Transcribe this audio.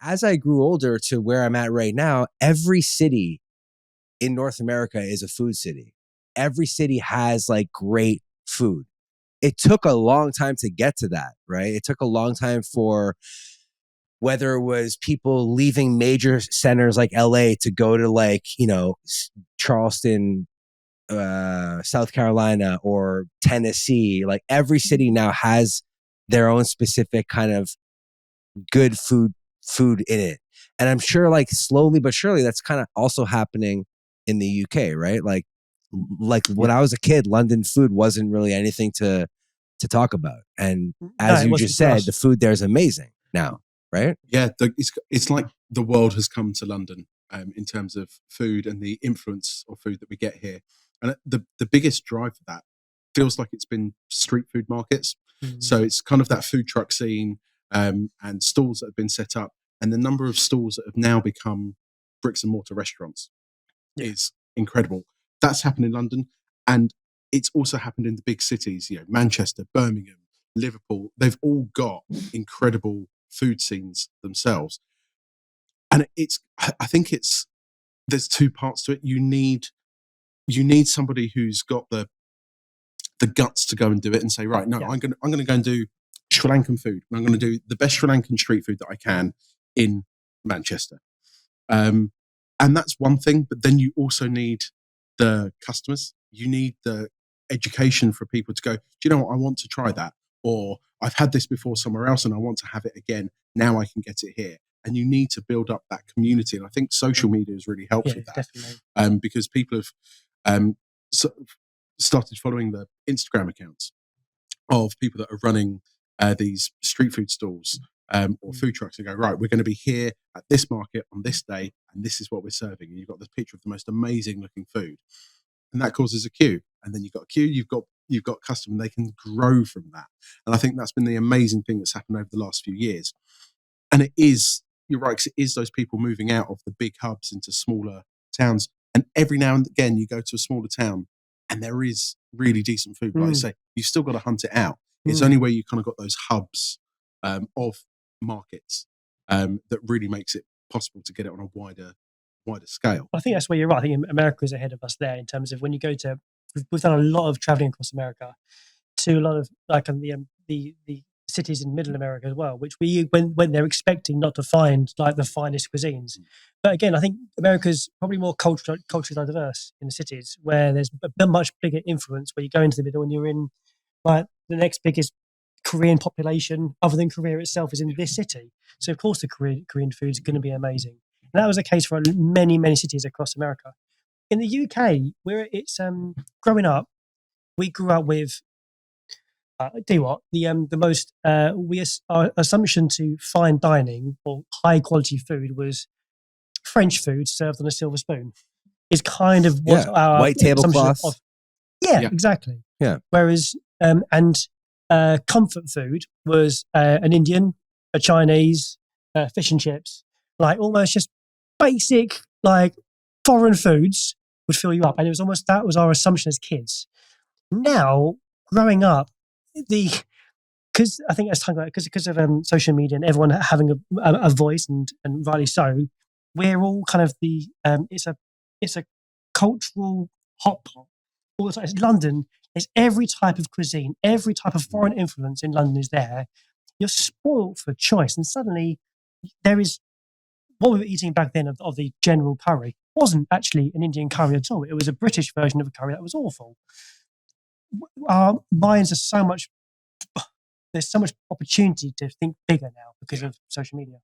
as I grew older to where I'm at right now, every city in North America is a food city. Every city has like great food. It took a long time to get to that, right? It took a long time for whether it was people leaving major centers like LA to go to like, Charleston, South Carolina or Tennessee. Like every city now has their own specific kind of good food in it. And I'm sure like slowly but surely that's kind of also happening in the UK, right? Like when I was a kid, London food wasn't really anything to talk about. And as you just said, the food there is amazing now, right? Yeah, it's like the world has come to London in terms of food and the influence of food that we get here. And the biggest drive for that feels like it's been street food markets. So it's kind of that food truck scene and stalls that have been set up. And the number of stalls that have now become bricks and mortar restaurants is incredible. That's happened in London. And it's also happened in the big cities, Manchester, Birmingham, Liverpool. They've all got incredible food scenes themselves. And I think there's two parts to it. You need somebody who's got the guts to go and do it and say, right, no, I'm going to go and do Sri Lankan food. I'm going to do the best Sri Lankan street food that I can in Manchester. And that's one thing, but then you also need the customers. You need the education for people to go, do you know what? I want to try that. Or I've had this before somewhere else and I want to have it again. Now I can get it here. And you need to build up that community. And I think social media has really helped with that. Definitely. Because people have started following the Instagram accounts of people that are running these street food stalls or food trucks and go, right, we're going to be here at this market on this day and this is what we're serving. And you've got this picture of the most amazing looking food. And that causes a queue. And then you've got a queue, you've got custom, and they can grow from that. And I think that's been the amazing thing that's happened over the last few years. And it is, you're right, 'cause it is those people moving out of the big hubs into smaller towns. And every now and again, you go to a smaller town and there is really decent food. Like I say, you've still got to hunt it out. It's only where you kind of got those hubs of markets that really makes it possible to get it on a wider scale. I think that's where you're right. I think America is ahead of us there in terms of when you go to. We've done a lot of traveling across America to a lot of like the cities in Middle America as well, which when they're expecting not to find like the finest cuisines. But again, I think America's probably more culturally diverse in the cities where there's a much bigger influence. Where you go into the middle and you're in like the next biggest Korean population other than Korea itself is in this city. So of course the Korean food is going to be amazing. And that was the case for many, many cities across America. In the UK, where it's growing up, we grew up with. I tell you what, the most our assumption to fine dining or high quality food was French food served on a silver spoon. Is kind of what our white tablecloth. Exactly. Yeah. Whereas comfort food was an Indian, a Chinese, fish and chips, like almost just basic like foreign foods would fill you up, and it was almost that was our assumption as kids. Now, growing up, because I think as time because of social media and everyone having a voice and rightly so, we're all kind of it's a cultural hot pot. All the time. London is every type of cuisine, every type of foreign influence in London is there. You're spoiled for choice, and suddenly there is what we were eating back then of the general curry wasn't actually an Indian curry at all. It was a British version of a curry that was awful. Our minds are there's so much opportunity to think bigger now because of social media.